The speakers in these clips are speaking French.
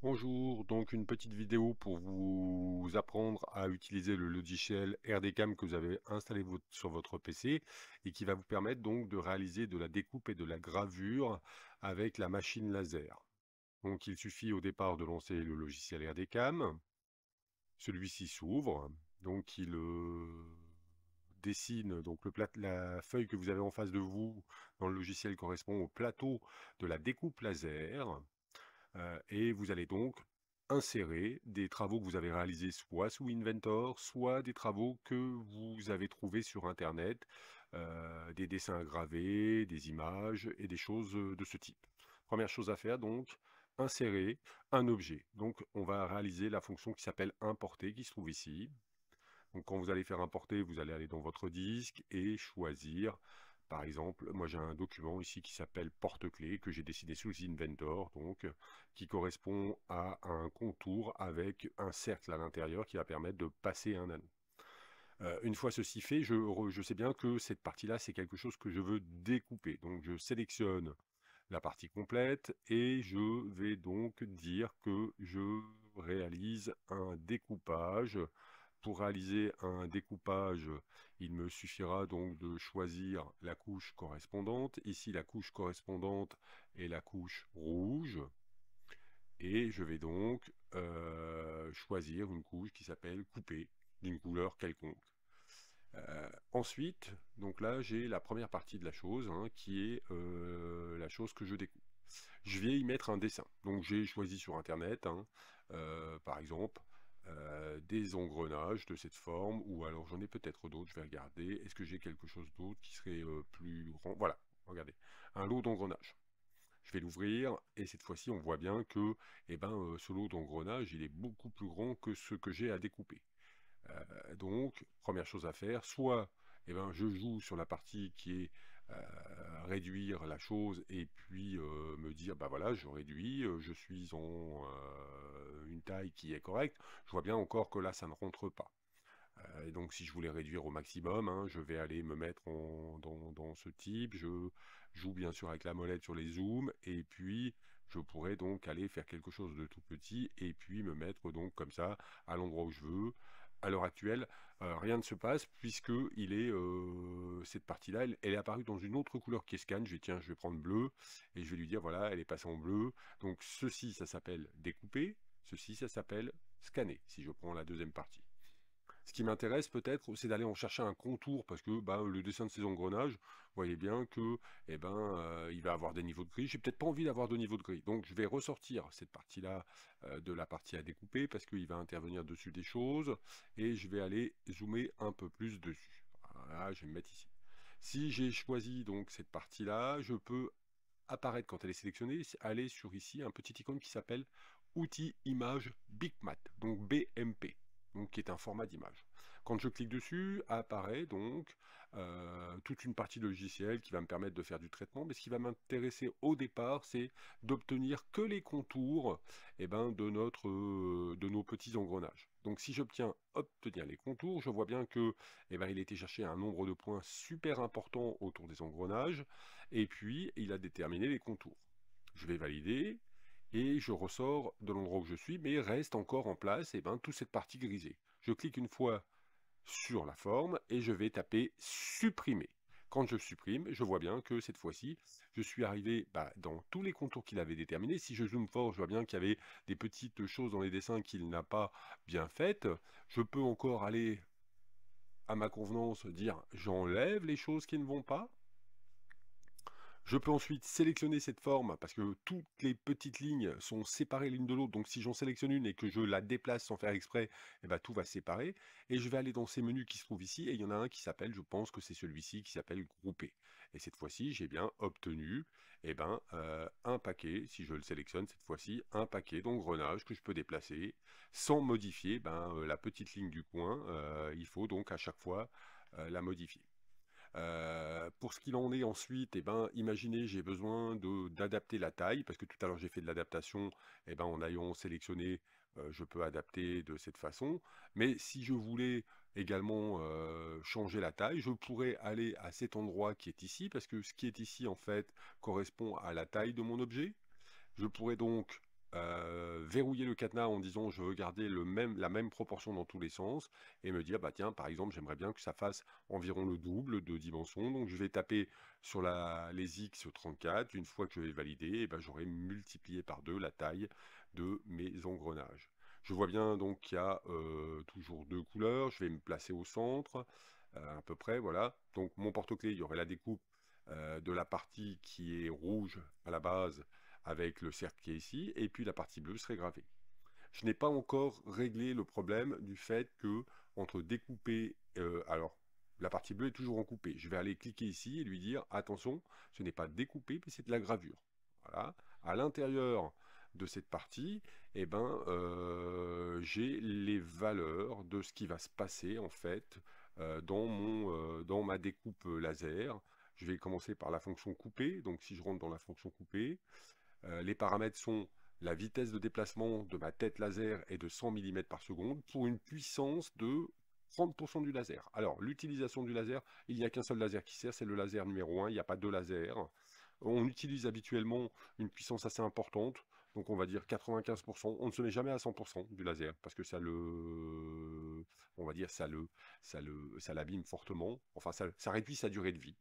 Bonjour, donc une petite vidéo pour vous apprendre à utiliser le logiciel RDCAM que vous avez installé sur votre PC et qui va vous permettre donc de réaliser de la découpe et de la gravure avec la machine laser. Donc il suffit au départ de lancer le logiciel RDCAM, celui-ci s'ouvre, donc il dessine donc la feuille que vous avez en face de vous dans le logiciel correspond au plateau de la découpe laser. Et vous allez donc insérer des travaux que vous avez réalisés soit sous Inventor, soit des travaux que vous avez trouvés sur internet, des dessins gravés, des images et des choses, de ce type. Première chose à faire donc, insérer un objet. Donc on va réaliser la fonction qui s'appelle importer, qui se trouve ici. Donc quand vous allez faire importer, vous allez aller dans votre disque et choisir, par exemple, moi j'ai un document ici qui s'appelle porte-clés que j'ai dessiné sous Inventor, donc qui correspond à un contour avec un cercle à l'intérieur qui va permettre de passer un anneau. Une fois ceci fait, je sais bien que cette partie-là, c'est quelque chose que je veux découper. Donc je sélectionne la partie complète et je vais donc dire que je réalise un découpage. Pour réaliser un découpage, il me suffira donc de choisir la couche correspondante. Ici, la couche correspondante est la couche rouge. Et je vais donc choisir une couche qui s'appelle couper d'une couleur quelconque. Ensuite, donc là, j'ai la première partie de la chose, hein, qui est la chose que je découpe. Je vais y mettre un dessin. Donc j'ai choisi sur internet, hein, par exemple, des engrenages de cette forme, ou alors j'en ai peut-être d'autres, je vais regarder. Est-ce que j'ai quelque chose d'autre qui serait plus grand? Voilà, regardez, un lot d'engrenages. Je vais l'ouvrir et cette fois-ci, on voit bien que eh ben, ce lot d'engrenages, il est beaucoup plus grand que ce que j'ai à découper. Donc, première chose à faire, soit eh ben, je joue sur la partie qui est réduire la chose et puis me dire, bah voilà, je réduis, je suis en une taille qui est correcte. Je vois bien encore que là, ça ne rentre pas. Et donc, si je voulais réduire au maximum, hein, je vais aller me mettre dans ce type. Je joue bien sûr avec la molette sur les zooms et puis je pourrais donc aller faire quelque chose de tout petit et puis me mettre donc comme ça à l'endroit où je veux. À l'heure actuelle, rien ne se passe puisque cette partie-là, elle est apparue dans une autre couleur qui est scan. Je vais prendre bleu et je vais lui dire voilà, elle est passée en bleu. Donc ceci, ça s'appelle découper. Ceci, ça s'appelle scanner. Si je prends la deuxième partie. Ce qui m'intéresse peut-être, c'est d'aller en chercher un contour parce que bah, le dessin de ces engrenages, vous voyez bien que eh ben, il va avoir des niveaux de gris. J'ai peut-être pas envie d'avoir de niveau de gris. Donc je vais ressortir cette partie-là de la partie à découper parce qu'il va intervenir dessus des choses et je vais aller zoomer un peu plus dessus. Voilà, je vais me mettre ici. Si j'ai choisi donc cette partie-là, je peux apparaître quand elle est sélectionnée, aller sur ici un petit icône qui s'appelle Outils Image Bitmap, donc BMP, donc qui est un format d'image. Quand je clique dessus, apparaît donc toute une partie de logiciel qui va me permettre de faire du traitement, mais ce qui va m'intéresser au départ, c'est d'obtenir que les contours eh ben, de nos petits engrenages. Donc si j'obtiens obtenir les contours, je vois bien que eh ben, il a été chercher un nombre de points super important autour des engrenages, et puis il a déterminé les contours. Je vais valider, et je ressors de l'endroit où je suis, mais reste encore en place et ben, toute cette partie grisée. Je clique une fois sur la forme et je vais taper supprimer. Quand je supprime, je vois bien que cette fois-ci, je suis arrivé bah, dans tous les contours qu'il avait déterminés. Si je zoome fort, je vois bien qu'il y avait des petites choses dans les dessins qu'il n'a pas bien faites. Je peux encore aller à ma convenance, dire j'enlève les choses qui ne vont pas. Je peux ensuite sélectionner cette forme parce que toutes les petites lignes sont séparées l'une de l'autre. Donc si j'en sélectionne une et que je la déplace sans faire exprès, eh ben, tout va se séparer. Et je vais aller dans ces menus qui se trouvent ici et il y en a un qui s'appelle, je pense que c'est celui-ci qui s'appelle grouper. Et cette fois-ci, j'ai bien obtenu eh ben, un paquet, si je le sélectionne cette fois-ci, un paquet d'engrenages que je peux déplacer sans modifier ben, la petite ligne du coin. Il faut donc à chaque fois la modifier. Pour ce qu'il en est ensuite, eh ben, imaginez, j'ai besoin d'adapter la taille, parce que tout à l'heure j'ai fait de l'adaptation, eh ben, en ayant sélectionné, je peux adapter de cette façon. Mais si je voulais également changer la taille, je pourrais aller à cet endroit qui est ici, parce que ce qui est ici, en fait, correspond à la taille de mon objet. Je pourrais donc verrouiller le cadenas en disant: «Je veux garder la même proportion dans tous les sens» et me dire: «Bah, tiens, par exemple, j'aimerais bien que ça fasse environ le double de dimension». Donc je vais taper sur les X34. Une fois que je vais valider, et ben, j'aurai multiplié par 2 la taille de mes engrenages. Je vois bien donc qu'il y a, toujours 2 couleurs. Je vais me placer au centre, à peu près, voilà. Donc mon porte-clés, il y aurait la découpe, de la partie qui est rouge à la base avec le cercle qui est ici, et puis la partie bleue serait gravée. Je n'ai pas encore réglé le problème du fait que entre découper, alors la partie bleue est toujours en coupé. Je vais aller cliquer ici et lui dire attention, ce n'est pas découpé, mais c'est de la gravure. Voilà. À l'intérieur de cette partie, eh ben, j'ai les valeurs de ce qui va se passer en fait dans ma découpe laser. Je vais commencer par la fonction couper. Donc si je rentre dans la fonction couper, les paramètres sont la vitesse de déplacement de ma tête laser est de 100 mm par seconde pour une puissance de 30% du laser. Alors, l'utilisation du laser, il n'y a qu'un seul laser qui sert, c'est le laser numéro 1, il n'y a pas deux lasers. On utilise habituellement une puissance assez importante, donc on va dire 95%. On ne se met jamais à 100% du laser, parce que on va dire, ça l'abîme fortement. Enfin, ça réduit sa durée de vie.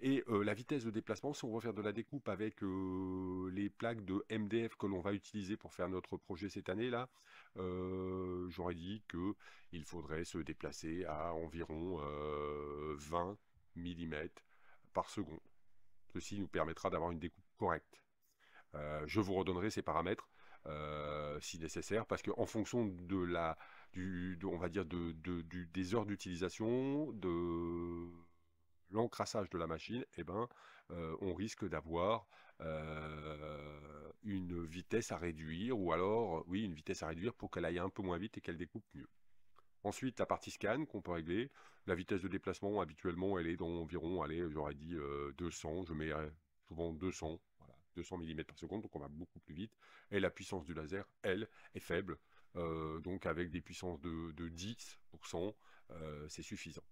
Et la vitesse de déplacement, si on veut faire de la découpe avec les plaques de MDF que l'on va utiliser pour faire notre projet cette année-là, j'aurais dit qu'il faudrait se déplacer à environ 20 mm par seconde. Ceci nous permettra d'avoir une découpe correcte. Je vous redonnerai ces paramètres si nécessaire, parce qu'en fonction on va dire des heures d'utilisation, de l'encrassage de la machine, eh ben, on risque d'avoir une vitesse à réduire, ou alors, oui, une vitesse à réduire pour qu'elle aille un peu moins vite et qu'elle découpe mieux. Ensuite, la partie scan qu'on peut régler. La vitesse de déplacement, habituellement, elle est d'environ, allez, j'aurais dit 200, je mets souvent 200, voilà, 200 mm par seconde, donc on va beaucoup plus vite. Et la puissance du laser, elle, est faible, donc avec des puissances de 10%, c'est suffisant.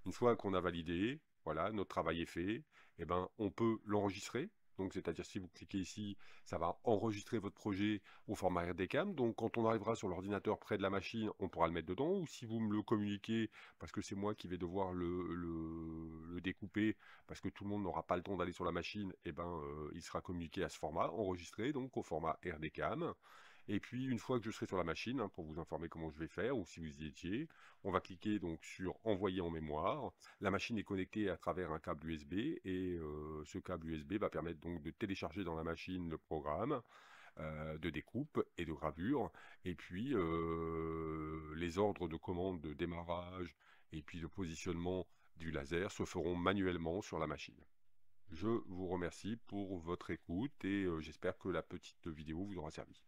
Une fois qu'on a validé, voilà, notre travail est fait, et ben, on peut l'enregistrer. Donc, c'est-à-dire, si vous cliquez ici, ça va enregistrer votre projet au format RDCAM. Donc, quand on arrivera sur l'ordinateur près de la machine, on pourra le mettre dedans. Ou si vous me le communiquez, parce que c'est moi qui vais devoir le découper, parce que tout le monde n'aura pas le temps d'aller sur la machine, et ben, il sera communiqué à ce format, enregistré, donc au format RDCAM. Et puis, une fois que je serai sur la machine, hein, pour vous informer comment je vais faire, ou si vous y étiez, on va cliquer donc sur envoyer en mémoire. La machine est connectée à travers un câble USB, et ce câble USB va permettre donc de télécharger dans la machine le programme de découpe et de gravure, et puis les ordres de commande de démarrage et puis de positionnement du laser se feront manuellement sur la machine. Je vous remercie pour votre écoute, et j'espère que la petite vidéo vous aura servi.